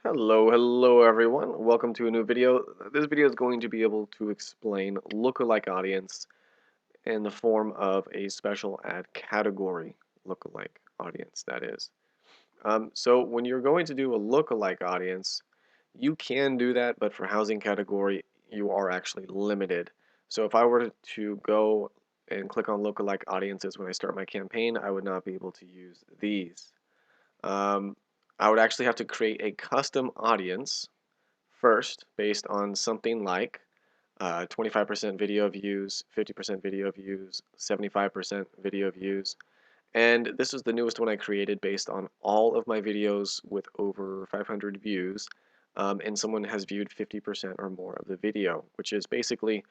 Hello everyone. Welcome to a new video. This video is going to be able to explain lookalike audience in the form of a special ad category lookalike audience, that is. So when you're going to do a lookalike audience, you can do that, but for housing category, you are actually limited. So if I were to go and click on lookalike audiences when I start my campaign, I would not be able to use these. Um, I would actually have to create a custom audience first based on something like 25% video views, 50% video views, 75% video views. And this is the newest one I created based on all of my videos with over 500 views. And someone has viewed 50% or more of the video, which is basically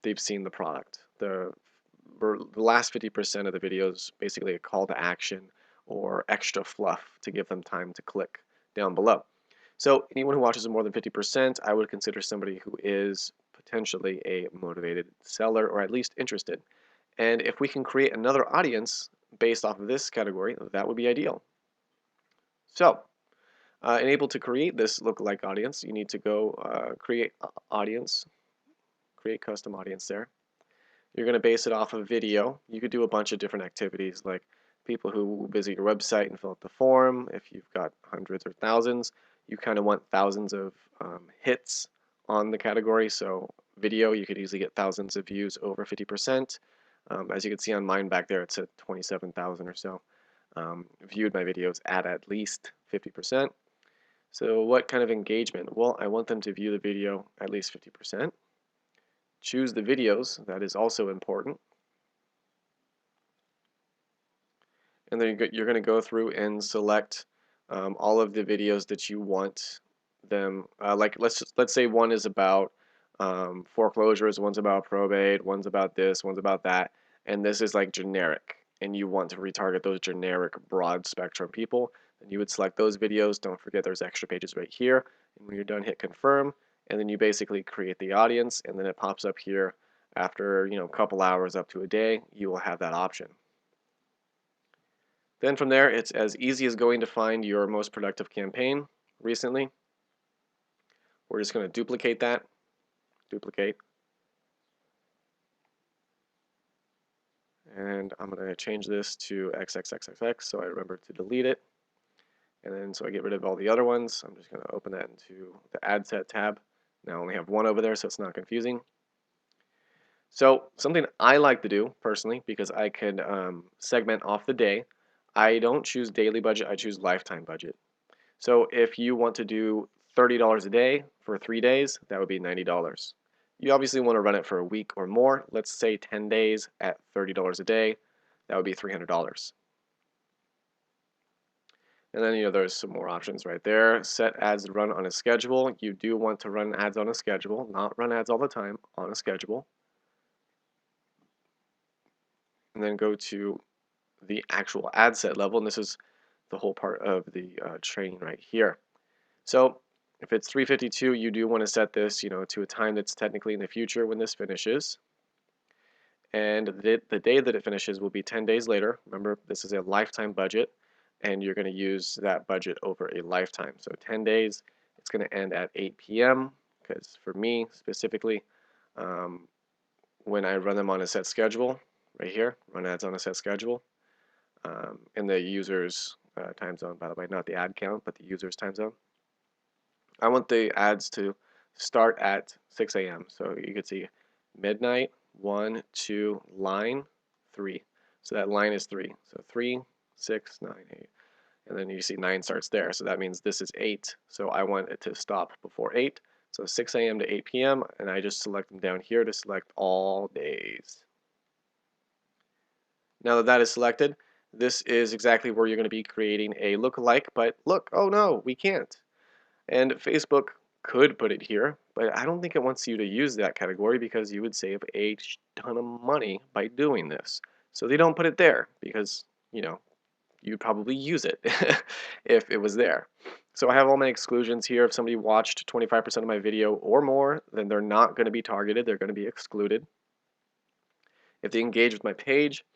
they've seen the product. The last 50% of the video is basically a call to action or extra fluff to give them time to click down below. So anyone who watches more than 50%, I would consider somebody who is potentially a motivated seller or at least interested. And if we can create another audience based off of this category, that would be ideal. So, able to create this lookalike audience, you need to go create audience, create custom audience there. You're going to base it off of video. You could do a bunch of different activities like people who visit your website and fill out the form. If you've got hundreds or thousands, you kind of want thousands of hits on the category. So video, you could easily get thousands of views over 50%. As you can see on mine back there, it's at 27,000 or so. Viewed my videos at least 50%. So what kind of engagement? Well, I want them to view the video at least 50%. Choose the videos, that is also important. And then you're going to go through and select all of the videos that you want them, like let's say one is about foreclosures, one's about probate, one's about this, one's about that, and this is like generic, and you want to retarget those generic broad spectrum people, then you would select those videos. Don't forget there's extra pages right here, and when you're done, hit confirm, and then you basically create the audience, and then it pops up here after a couple hours up to a day. You will have that option. Then from there, it's as easy as going to find your most productive campaign recently. We're just going to duplicate that, duplicate, and I'm going to change this to XXXXX so I remember to delete it. And then so I get rid of all the other ones, I'm just going to open that into the ad set tab. Now I only have one over there, so it's not confusing. So something I like to do personally, because I can segment off the day, I don't choose daily budget, I choose lifetime budget. So if you want to do $30 a day for 3 days, that would be $90. You obviously want to run it for a week or more. Let's say 10 days at $30 a day, that would be $300. And then there's some more options right there. Set ads to run on a schedule. You do want to run ads on a schedule, not run ads all the time, on a schedule. And then go to the actual ad set level, and this is the whole part of the training right here. So if it's 3:52, you do want to set this, to a time that's technically in the future when this finishes. And the day that it finishes will be 10 days later. Remember, this is a lifetime budget, and you're going to use that budget over a lifetime. So 10 days, it's going to end at 8 p.m. because for me specifically, when I run them on a set schedule, right here, run ads on a set schedule, in the user's time zone, by the way, not the ad count, but the user's time zone. I want the ads to start at 6 a.m. So you can see midnight, 1, 2, line, 3. So that line is 3. So 3, 6, 9, 8. And then you see 9 starts there. So that means this is 8. So I want it to stop before 8. So 6 a.m. to 8 p.m. And I just select them down here to select all days. Now that that is selected, this is exactly where you're going to be creating a lookalike. But look, oh no, we can't. And Facebook could put it here, but I don't think it wants you to use that category because you would save a ton of money by doing this. So they don't put it there because, you'd probably use it if it was there. So I have all my exclusions here. If somebody watched 25% of my video or more, then they're not going to be targeted. They're going to be excluded. If they engage with my page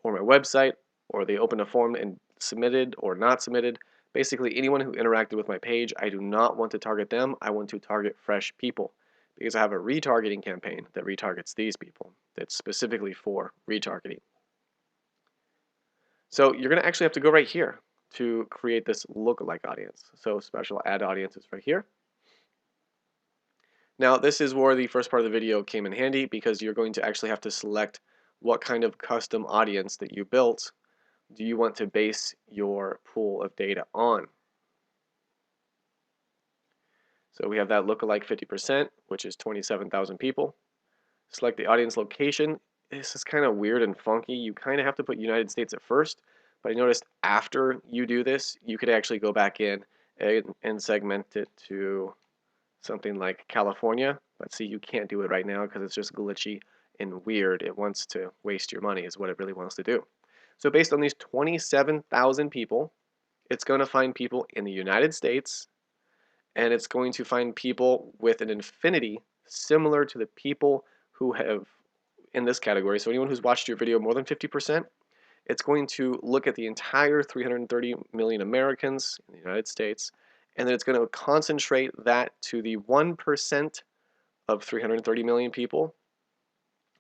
or my website, or they open a form and submitted or not submitted, Basically, anyone who interacted with my page, I do not want to target them. I want to target fresh people because I have a retargeting campaign that retargets these people that's specifically for retargeting. So you're going to actually have to go right here to create this lookalike audience. So special ad audience is right here. Now this is where the first part of the video came in handy because you're going to actually have to select what kind of custom audience that you built do you want to base your pool of data on. So we have that lookalike 50%, which is 27,000 people. Select the audience location. This is kind of weird and funky. You kind of have to put United States at first, but I noticed after you do this, you could actually go back in and segment it to something like California. But see, you can't do it right now because it's just glitchy and weird. It wants to waste your money is what it really wants to do. So based on these 27,000 people, it's going to find people in the United States, and it's going to find people with an affinity similar to the people who have in this category. So anyone who's watched your video more than 50%, it's going to look at the entire 330 million Americans in the United States, and then it's going to concentrate that to the 1% of 330 million people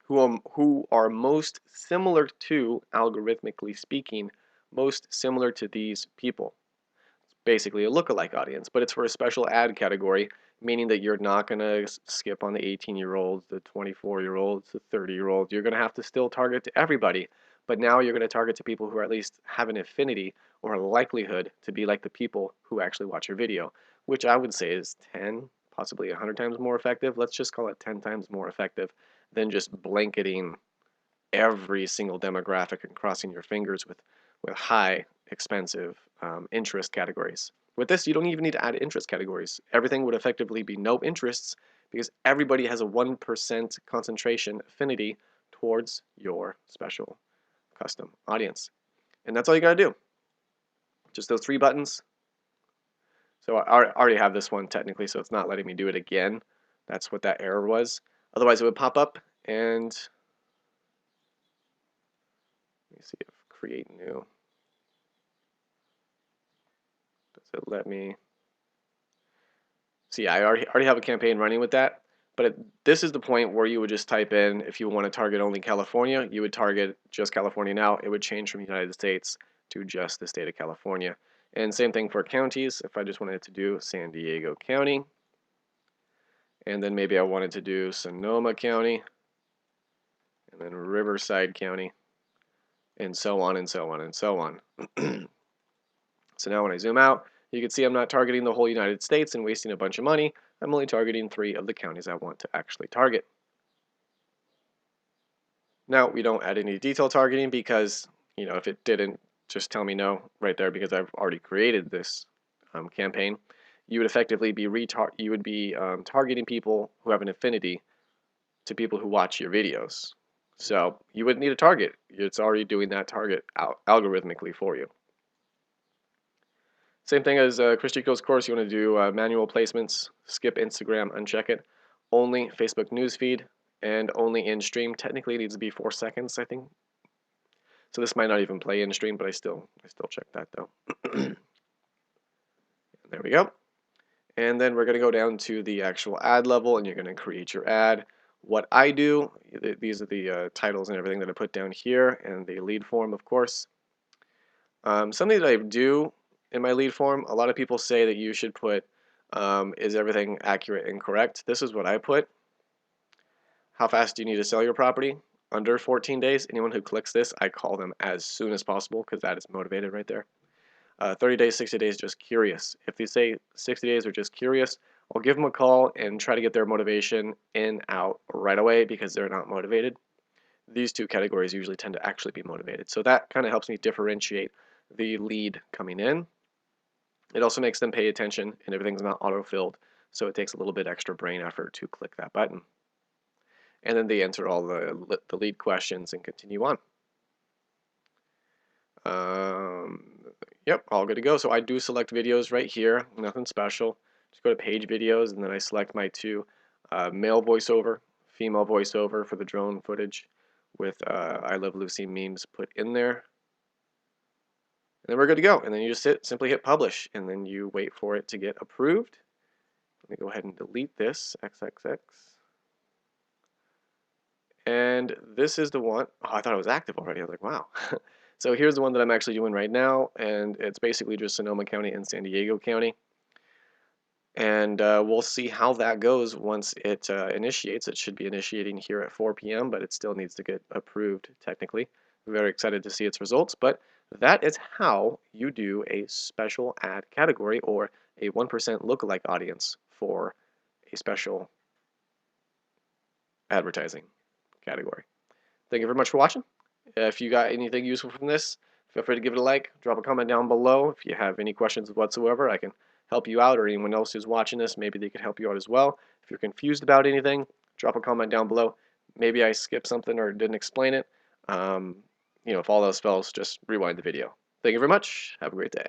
who are most similar to, algorithmically speaking, most similar to these people. It's basically a lookalike audience, but it's for a special ad category, meaning that you're not going to skip on the 18-year-olds, the 24-year-olds, the 30-year-olds. You're going to have to still target to everybody, but now you're going to target to people who at least have an affinity or a likelihood to be like the people who actually watch your video, which I would say is 10, possibly 100 times more effective. Let's just call it 10 times more effective than just blanketing every single demographic and crossing your fingers with high expensive interest categories. With this, you don't even need to add interest categories. Everything would effectively be no interests because everybody has a 1% concentration affinity towards your special custom audience. And that's all you got to do. Just those 3 buttons. So I already have this one technically, so it's not letting me do it again. That's what that error was. Otherwise, it would pop up and let me see if create new. Does it let me? See, I already have a campaign running with that. But this is the point where you would just type in, if you want to target only California, you would target just California now. It would change from United States to just the state of California. And same thing for counties. If I just wanted to do San Diego County, and then maybe I wanted to do Sonoma County, and then Riverside County, and so on and so on and so on. So now when I zoom out, you can see I'm not targeting the whole United States and wasting a bunch of money. I'm only targeting 3 of the counties I want to actually target. Now we don't add any detail targeting because, if it didn't just tell me no right there because I've already created this campaign, you would effectively be targeting people who have an affinity to people who watch your videos. So you wouldn't need a target. It's already doing that target algorithmically for you. Same thing as Chris Chico's course. You want to do manual placements, skip Instagram, uncheck it. Only Facebook newsfeed and only in stream. Technically, it needs to be 4 seconds, I think. So this might not even play in stream, but I still check that though. There we go. And then we're going to go down to the actual ad level, and you're going to create your ad. What I do, these are the titles and everything that I put down here, and the lead form, of course. Something that I do in my lead form, a lot of people say that you should put, is everything accurate and correct? This is what I put. How fast do you need to sell your property? Under 14 days. Anyone who clicks this, I call them as soon as possible because that is motivated right there. 30 days, 60 days, just curious. If they say 60 days or just curious, I'll give them a call and try to get their motivation out right away because they're not motivated. These 2 categories usually tend to actually be motivated. So that kind of helps me differentiate the lead coming in. It also makes them pay attention and everything's not auto-filled. So it takes a little bit extra brain effort to click that button. And then they answer all the lead questions and continue on. Yep, all good to go. So I do select videos right here, nothing special. Just go to page videos, and then I select my 2 male voiceover, female voiceover for the drone footage with I Love Lucy memes put in there. then we're good to go. And then you just simply hit publish, and then you wait for it to get approved. Let me go ahead and delete this XXX. And this is the one, oh, I thought it was active already. I was like, wow. So here's the one that I'm actually doing right now, and it's basically just Sonoma County and San Diego County. And we'll see how that goes once it initiates. It should be initiating here at 4 p.m., but it still needs to get approved technically. I'm very excited to see its results, but that is how you do a special ad category or a 1% lookalike audience for a special advertising category. Thank you very much for watching. If you got anything useful from this, feel free to give it a like, drop a comment down below. If you have any questions whatsoever, I can help you out, or anyone else who's watching this, maybe they could help you out as well. If you're confused about anything, drop a comment down below. Maybe I skipped something or didn't explain it. If all else fails, just rewind the video. Thank you very much. Have a great day.